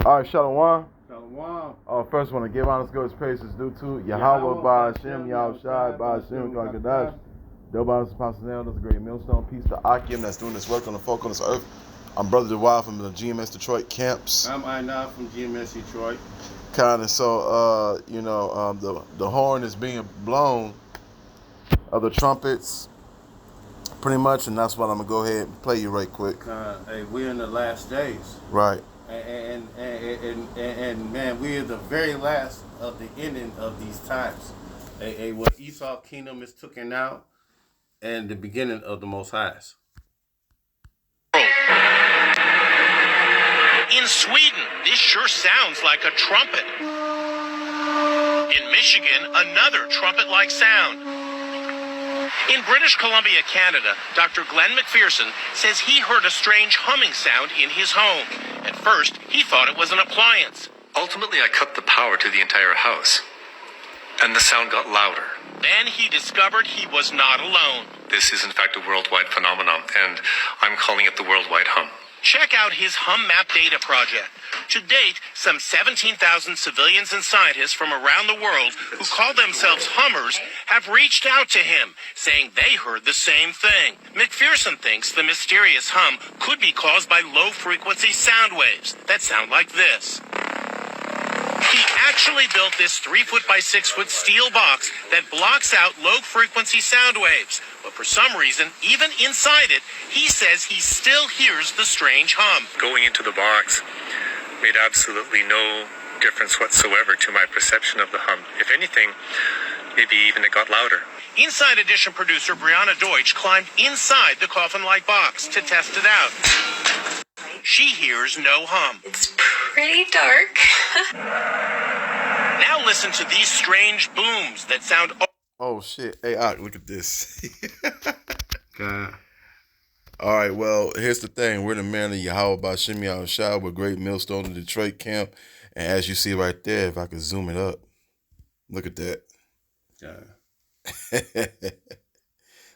All right, Shalom. Shalom. First, want to give honest goes praises due to Yahweh by Hashem, Yahushai by Hashem, Kadash. Dobas Passanel, that's a great millstone. Peace to Akim that's doing this work on the folk on this earth. I'm Brother Dewey from the GMS Detroit camps. I'm Ina from GMS Detroit. Kind of so, the horn is being blown of the trumpets, pretty much, and that's what I'm gonna go ahead and play you right quick. Hey, we're in the last days. Right. And man, we are the very last of the ending of these times. What Esau kingdom is taken out, and the beginning of the Most Highs. In Sweden, this sure sounds like a trumpet. In Michigan, another trumpet-like sound. In British Columbia, Canada, Dr. Glenn McPherson says he heard a strange humming sound in his home. At first, he thought it was an appliance. Ultimately, I cut the power to the entire house, and the sound got louder. Then he discovered he was not alone. This is in fact a worldwide phenomenon, and I'm calling it the worldwide hum. Check out his Hum Map Data project. To date, some 17,000 civilians and scientists from around the world who call themselves hummers have reached out to him, saying they heard the same thing. McPherson thinks the mysterious hum could be caused by low-frequency sound waves that sound like this. He actually built this 3-foot by 6-foot steel box that blocks out low-frequency sound waves. But for some reason, even inside it, he says he still hears the strange hum. Going into the box made absolutely no difference whatsoever to my perception of the hum. If anything, maybe even it got louder. Inside Edition producer Brianna Deutsch climbed inside the coffin-like box to test it out. She hears no hum. It's pretty dark. Now listen to these strange booms that sound... Oh, shit. Hey, look at this. All right, well, here's the thing. We're the man of Yahweh by Hashem Yahushai with Great Millstone in Detroit camp. And as you see right there, if I could zoom it up, look at that.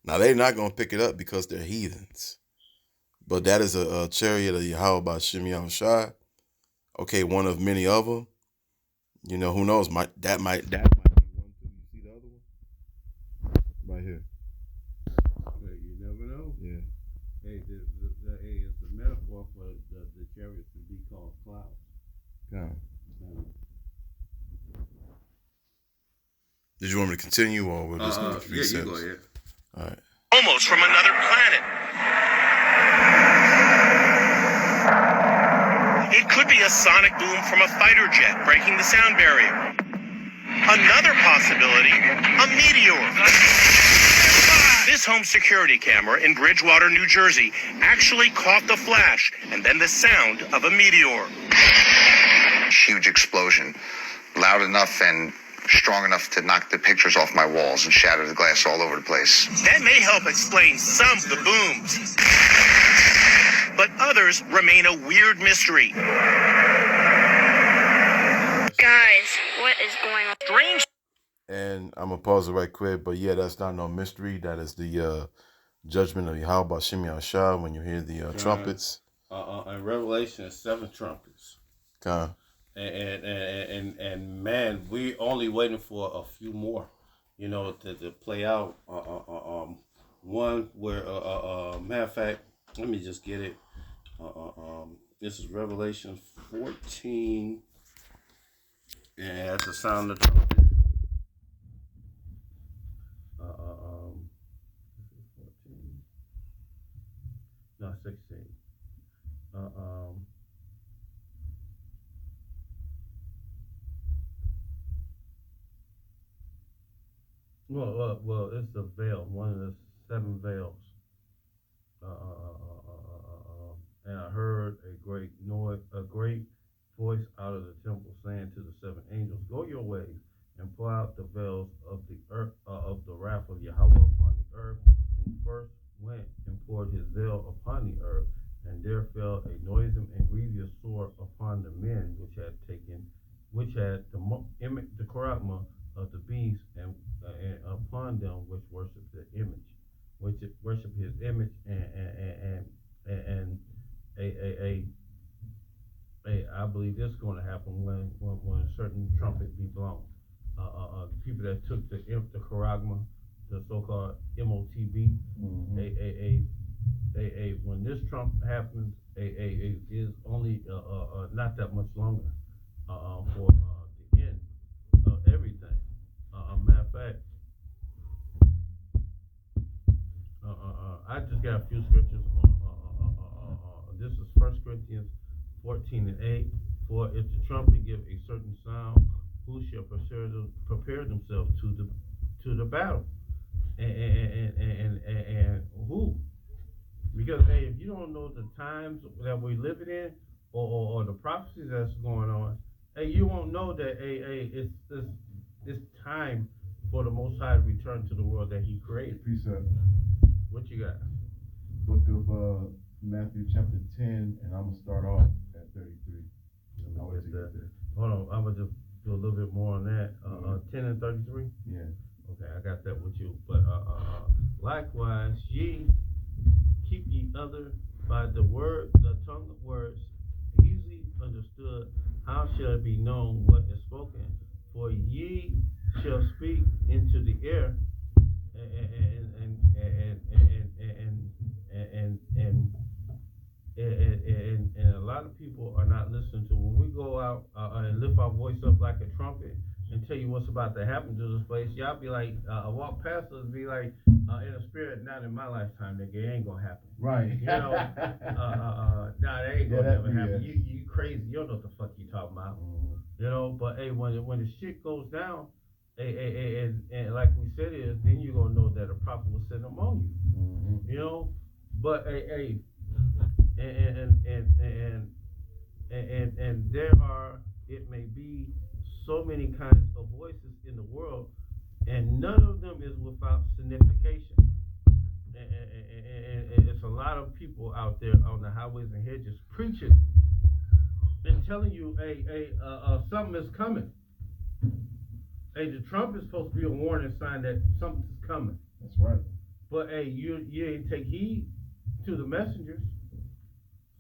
Now, they're not going to pick it up because they're heathens. But that is a chariot of Yahweh by Hashem Yahushai. Okay, one of many of them. You know, who knows? That might be one too. You see the other one? Right here. You never know. Yeah. Hey, it's a metaphor for the chariots to be called clouds. Yeah. Did you want me to continue, or we're just going to reset? Yeah, you go ahead. All right. Almost from another planet. It could be a sonic boom from a fighter jet breaking the sound barrier. Another possibility, a meteor. This home security camera in Bridgewater, New Jersey, actually caught the flash and then the sound of a meteor. Huge explosion, loud enough and strong enough to knock the pictures off my walls and shatter the glass all over the place. That may help explain some of the booms. But others remain a weird mystery. Guys, what is going on? Strange. And I'm going to pause it right quick, but yeah, that's not no mystery. That is the judgment of Yahweh by Hashem Yahushai when you hear the trumpets. In Revelation, 7 trumpets. And man, we only waiting for a few more, you know, to play out. One where, matter of fact, let me just get it. This is Revelation 14, and it has the sound of the trumpet. This is 14. No, 16. Well, it's the veil, one of the 7 veils. And I heard a great noise, a great voice out of the temple saying to the 7 angels, "Go your ways and pour out the veils of the earth, of the wrath of Yahweh upon the earth." And first went and poured his veil upon the earth, and there fell a noisome and grievous sword upon the men which had the charisma of the beast, and upon them which worship the image, which worship his image, and hey, I believe this is going to happen when a certain trumpet be blown. People that took the charagma, the so-called MOTB, when this Trump happens, is only not that much longer for the end of everything. Matter of fact, I just got a few scriptures on this is 1 Corinthians 14:8. For if the trumpet give a certain sound, who shall prepare themselves to the battle? And who? Because hey, if you don't know the times that we're living in, or the prophecies that's going on, hey, you won't know that it's time for the Most High to return to the world that He created. Precept. What you got? Book of Matthew chapter 10, and I'm gonna start off at 33. Hold on, I'm gonna just do a little bit more on that. 10 and 33. Yeah. Okay, I got that with you. But likewise, ye keep ye other by the tongue of words, easily understood. How shall it be known what is spoken? For ye shall speak into the air, and a lot of people are not listening to when we go out and lift our voice up like a trumpet and tell you what's about to happen to this place. Y'all be like, walk past us, be like, in a spirit, not in my lifetime, nigga, it ain't gonna happen. Right. You know, nah, that ain't gonna never happen. You crazy? You don't know what the fuck you talking about. You know, but hey, when the shit goes down, and like we said is, then you gonna know that a prophet was sent among you. You know, but hey, and there are, it may be so many kinds of voices in the world, and none of them is without signification. And it's a lot of people out there on the highways and hedges preaching and telling you, something is coming. Hey, the Trump is supposed to be a warning sign that something's coming. That's right. But hey, you ain't take heed to the messengers.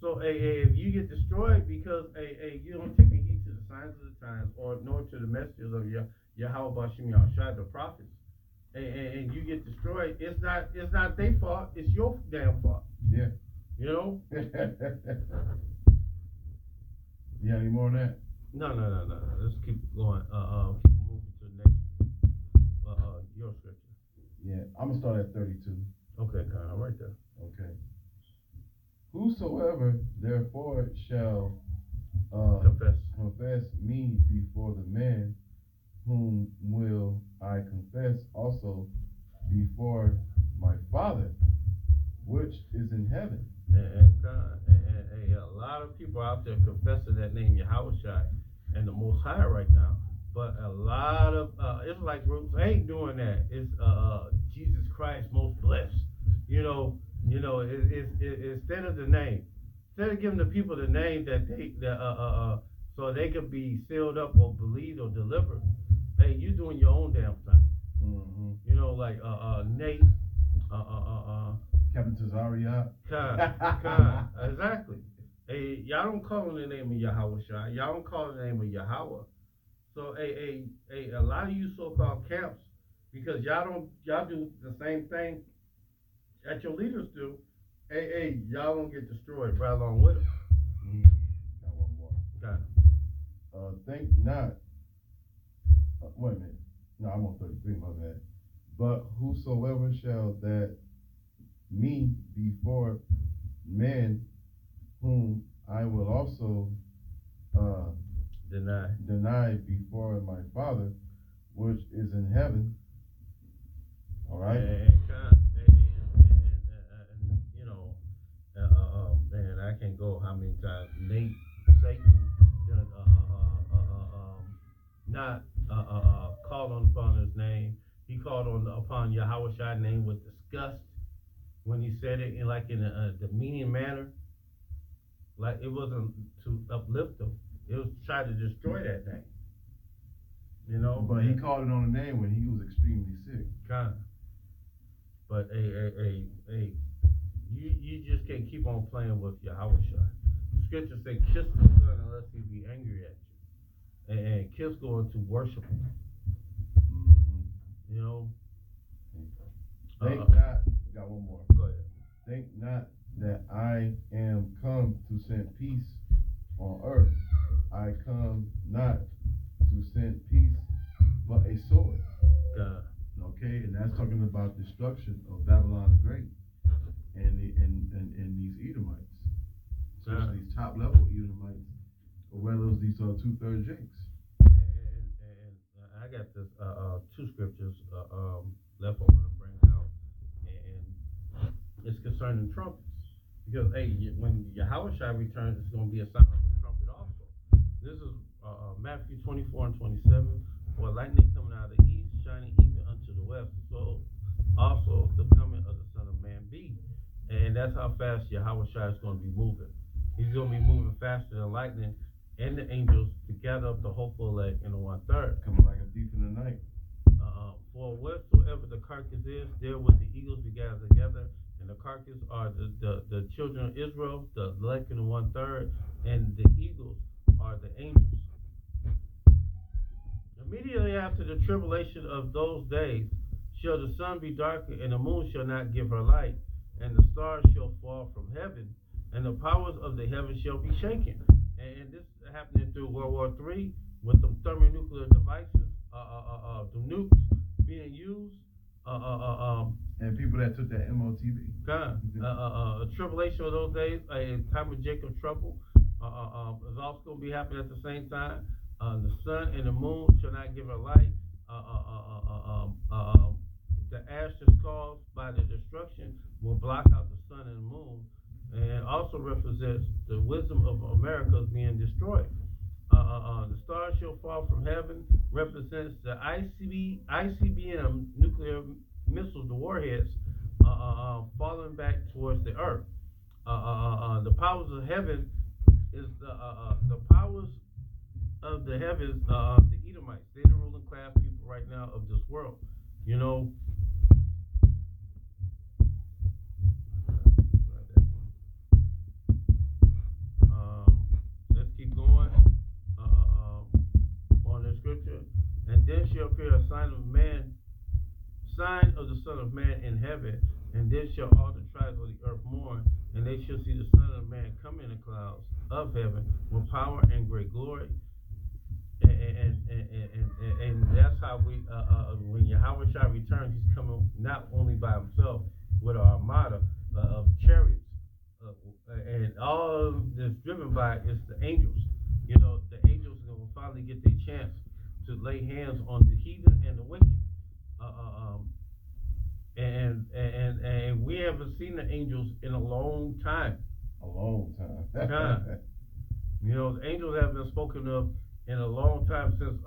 So if you get destroyed because you don't take heed to the signs of the times, or nor to the messengers of Yahweh Bashim Yahushua, the prophets, and you get destroyed, it's not their fault, it's your damn fault. Yeah. You know? You got any more on that? No. Let's keep going. Keep moving to the next your scripture. Yeah, I'm gonna start at 32. Okay, kind of right there. Okay. Whosoever therefore shall confess me before the men, whom will I confess also before my Father, which is in heaven. And a lot of people out there confessing that name Yahushua and the Most High right now, but a lot of Israelite groups ain't doing that. It's Jesus Christ most blessed. You know, instead of the name, instead of giving the people the name so they could be sealed up or believed or delivered. Hey, you doing your own damn thing. Mm-hmm. You know, like Nate, Captain Tazariot. Khan, exactly. Hey, y'all don't call on the name of Yahushua. Y'all don't call on the name of Yahweh. So, a lot of you so-called camps, because y'all do the same thing that your leaders do. Y'all gonna get destroyed right along with them. Got one more. Got it. Think not. Wait a minute. No, I'm on 33. My bad. But whosoever shall that me before men, whom I will also deny before my Father, which is in heaven. All right. And you know, man, I can't go how many times Satan not called upon his name. He called upon Yahweh's name with disgust when he said it in a demeaning manner. Like it wasn't to uplift him; it was to try to destroy that name. You know, but he called it on the name when he was extremely sick. Kind of. But you just can't keep on playing with Yahushua. scriptures say, kiss the Son unless he be angry at you. And kiss going to worship him. Mm-hmm. You know? Think not, got one more. Go ahead. Think not that I am come to send peace on earth. I come not to send peace, but a sword. God. Okay, and that's talking about destruction of Babylon the Great and these Edomites, especially these top level Edomites, as well as these 2/3 Jakes. And I got this two scriptures left I want to bring out, and it's concerning trumpets. Because when Yahweh returns, it's going to be a sound of a trumpet also. This is Matthew 24 and 27. For lightning coming out of the east, shining even unto the west. So also the coming of the Son of Man be. And that's how fast Yahweh is going to be moving. He's going to be moving faster than lightning and the angels to gather up the hopeful elect in the 1/3. Coming like a thief in the night. For whatsoever the carcass is, there will the eagles be gathered together. And the carcass are the children of Israel, the elect in the 1/3, and the eagles are the angels. Immediately after the tribulation of those days shall the sun be darkened, and the moon shall not give her light, and the stars shall fall from heaven, and the powers of the heavens shall be shaken. And this is happening through World War III with the thermonuclear devices, the nukes being used. And people that took that MOTV. A tribulation of those days, a time of Jacob's trouble, is also going to be happening at the same time. The sun and the moon shall not give her light. The ashes caused by the destruction will block out the sun and the moon, and also represents the wisdom of America being destroyed. The stars shall fall from heaven represents the ICBM nuclear missiles, the warheads, falling back towards the earth. The powers of heaven is the powers of the heavens, the Edomites. They're the ruling class people right now of this world. You know. Let's keep going on the scripture. And then shall appear a sign of the Son of Man in heaven, and then shall all the tribes of the earth mourn, and they shall see the Son of Man come in the clouds of heaven with power and great glory. And that's how when Yahweh returns, he's coming not only by himself with an armada of chariots, and all that's driven by is the angels. You know, the angels are going to finally get their chance to lay hands on the heathen and the wicked. And we haven't seen the angels in a long time. A long time. You know, the angels have been spoken of in a long time since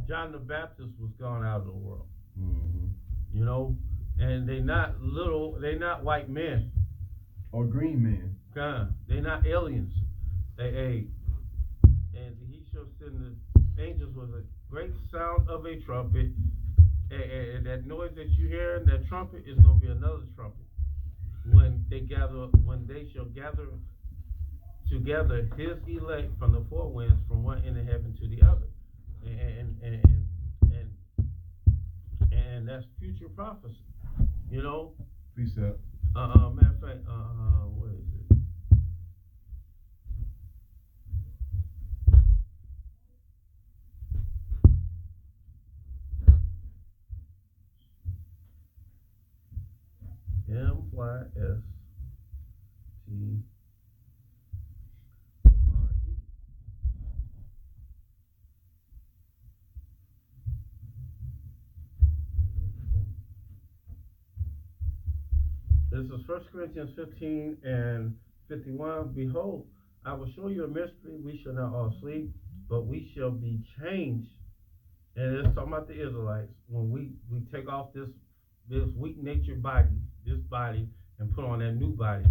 John the Baptist was gone out of the world. Mm-hmm. You know, and they're not white men. Or green men. They're not aliens. And he shall send the angels with a great sound of a trumpet. And that noise that you hear in that trumpet is going to be another trumpet. When they shall gather together his elect from the four winds, from one end of heaven to the other, and that's future prophecy, you know. Precept. Matter of fact, what is it? MYST. This is 1 Corinthians 15 and 51. Behold, I will show you a mystery. We shall not all sleep, but we shall be changed. And it's talking about the Israelites. When we take off this weak-natured body, this body, and put on that new body,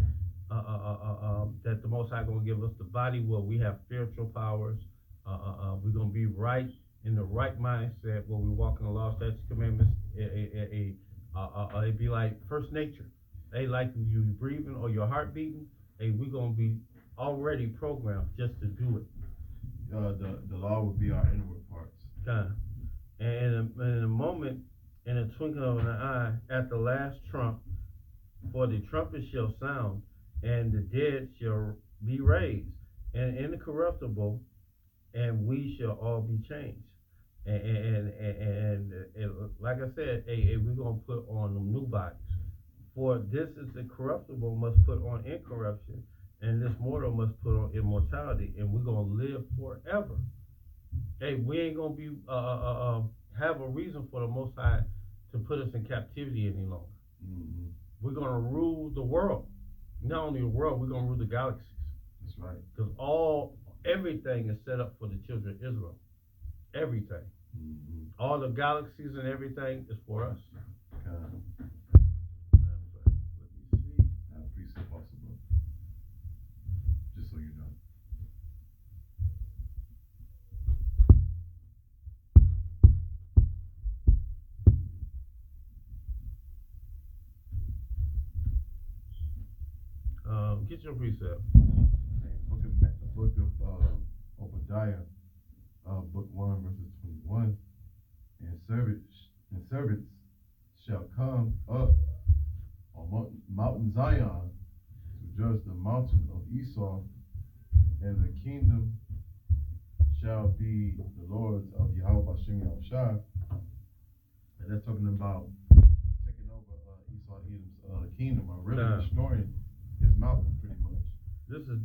that the Most High going to give us the body where we have spiritual powers. We're going to be right in the right mindset where we walk in the law, statutes, commandments. It'd be like first nature. Like you breathing or your heart beating. We're going to be already programmed just to do it. The law would be our inward parts. God. And in a moment, in a twinkling of an eye, at the last trump, for the trumpet shall sound, and the dead shall be raised, and incorruptible, and we shall all be changed. And like I said, we're gonna put on them new bodies. For this is the corruptible must put on incorruption, and this mortal must put on immortality, and we're gonna live forever. Hey, we ain't gonna be have a reason for the Most High to put us in captivity any longer. Mm-hmm. We're gonna rule the world. Not only the world, we're gonna rule the galaxies. That's right. Because everything is set up for the children of Israel. Everything. Mm-hmm. All the galaxies and everything is for us. Let me see. I have a precept also, bro. Just so you know. Get your precept. Book of Obadiah, book 1, verses 21. And servants shall come up on Mountain Zion to judge the mountain of Esau, and the kingdom shall be the Lord's of Yahweh Bashem Yahushua. And that's talking about taking over Esau Edom's kingdom, or really destroying his mountain, pretty much. This is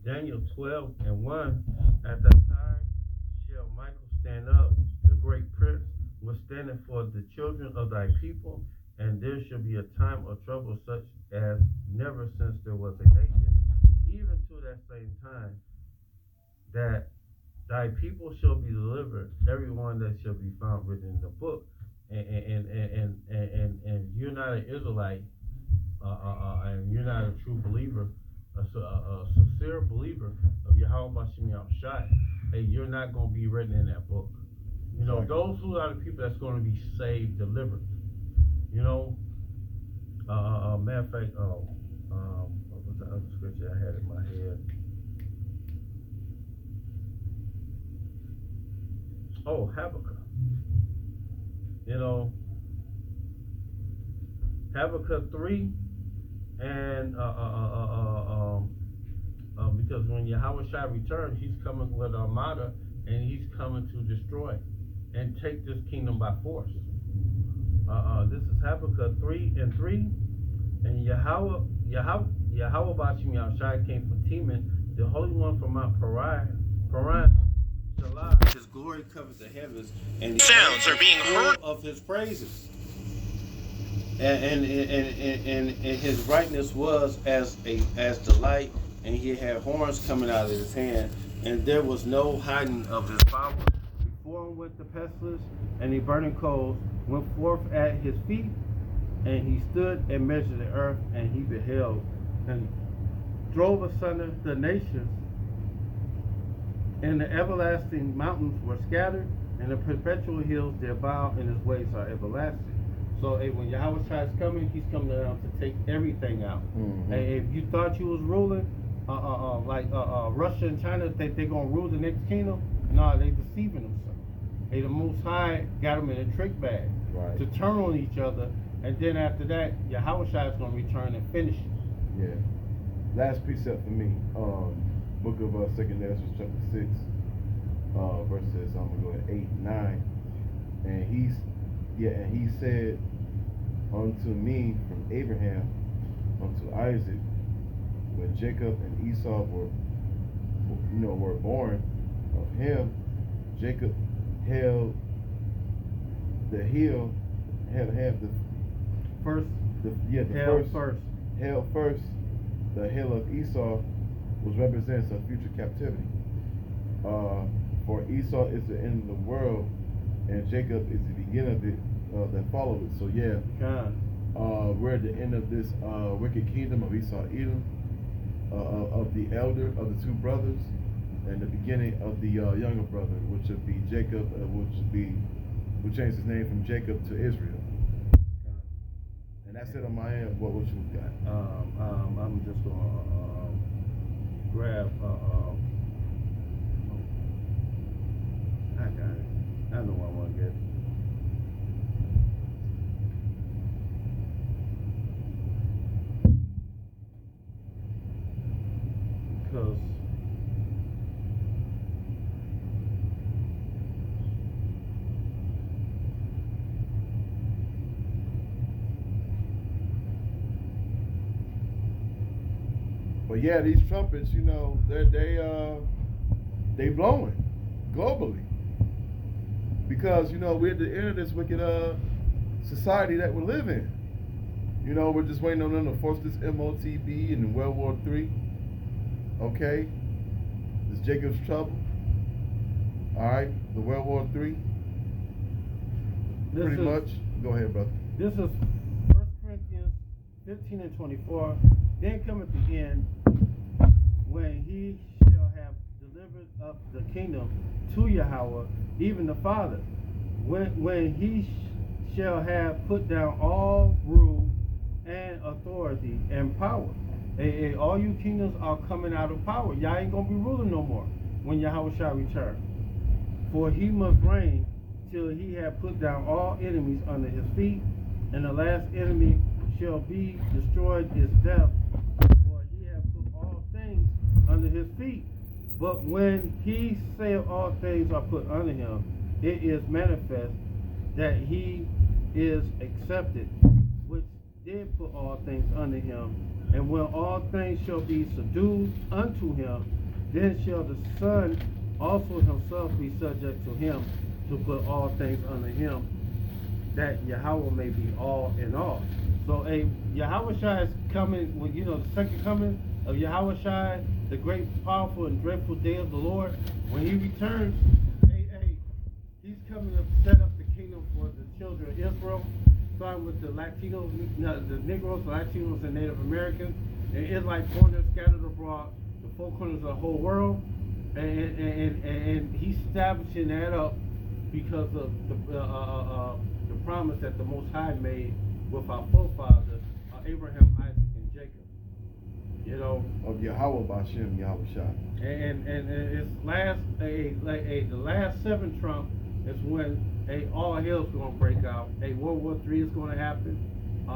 Daniel 12:1. At that time shall Michael stand up, the great prince, withstanding for the children of thy people, and there shall be a time of trouble such as never since there was a nation, even to that same time, that thy people shall be delivered, everyone that shall be found written in the book. And you're not an Israelite, and you're not a true believer, a sincere believer of Yahweh Bashem Yahushua, hey, you're not going to be written in that book. You know, those who are the people that's going to be saved, delivered. You know, matter of fact, what was the other scripture I had in my head? Oh, Habakkuk. You know, Habakkuk 3, and because when Yahweh Shai returns, he's coming with an armada, and he's coming to destroy and take this kingdom by force. This is Habakkuk 3:3, and Yahweh Bashem Yahushua came from Teman, the Holy One from Mount Paran. His glory covers the heavens, and the sounds are being heard of his praises. And his brightness was as the light, and he had horns coming out of his hand, and there was no hiding of his power. Before him went the pestilence, and the burning coals went forth at his feet, and he stood and measured the earth, and he beheld and drove asunder the nations, and the everlasting mountains were scattered, and the perpetual hills their bow, and his ways are everlasting. So when Yahweh Shai is coming, he's coming down to take everything out. Mm-hmm. And if you thought you was ruling, like Russia and China, they're going to rule the next kingdom, no, they deceiving themselves. Hey, the Most High got them in a trick bag to turn on each other, and then after that, Yahweh Shai is going to return and finish it. Yeah. Last precept for me, book of 2nd Ezra chapter 6, verses, I'm going to go at 8, 9, and he said unto me from Abraham unto Isaac, when Jacob and Esau were born, of him Jacob held the hill, the hill of Esau, which represents a future captivity. For Esau is the end of the world, and Jacob is the beginning of it that followed it. So yeah, we're at the end of this wicked kingdom of Esau Edom, of the elder of the two brothers, and the beginning of the younger brother, which would be Jacob, who changed his name from Jacob to Israel. And that's it on my end. What you got? I'm just gonna grab. I got it. I know what I want to get. Because But yeah, these trumpets, you know, they blowing globally because you know we're at the end of this wicked society that we live in. You know, we're just waiting on them to force this MOTB in World War III. Okay, this Jacob's trouble. All right, the World War III. Pretty much. Go ahead, brother. This is 1 Corinthians 15 and 24. Then cometh the end, when he shall have delivered up the kingdom to Yahweh, even the Father. When he shall have put down all rule and authority and power. All you kingdoms are coming out of power. Y'all ain't going to be ruling no more when Yahweh shall return. For he must reign till he have put down all enemies under his feet, and the last enemy shall be destroyed is death. For he hath put all things under his feet. But when he saith all things are put under him, it is manifest that he is accepted, which did put all things under him. And when all things shall be subdued unto him, then shall the Son also himself be subject to him, to put all things under him, that Yahweh may be all in all. So Yahweh Shai is coming, with, you know, the second coming of Yahweh Shai, the great, powerful, and dreadful day of the Lord. When he returns, he's coming to set up the kingdom for the children of Israel, starting with the Latinos, the Negroes, Latinos, and Native Americans. And Israelites born there, scattered abroad, the four corners of the whole world. And he's establishing that up because of the promise that the Most High made with our forefathers, Abraham, Isaac, and Jacob. You know, of Yahweh Bashem, Yahweh Shai. And it's the last seven trump is when all hell's gonna break out. World War III is gonna happen. A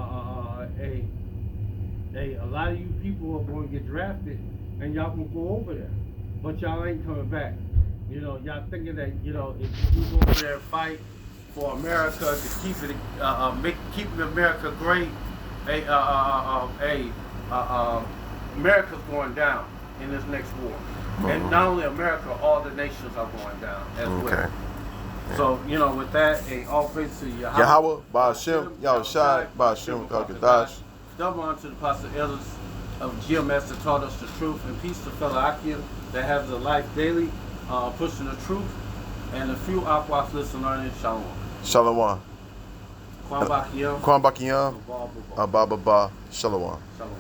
lot of you people are going to get drafted, and y'all can go over there, but y'all ain't coming back. You know, y'all thinking that, you know, if you go over there and fight for America to keep it, keeping America great, America's going down in this next war. Mm-hmm. And not only America, all the nations are going down as well. Yeah. So, you know, with that, all praise to Yahweh, Ba'ashem, Yahweh Shai, Ba'ashem, Kakadash. Double honor to the apostle elders of GMS that taught us the truth, and peace to fellow Akim that has the life daily, pushing the truth, and a few Aquas listen learning. Shalom. Shalom. Kwan Bakiyam. Kwan Bakiyam. Abba Shalom. Shalom.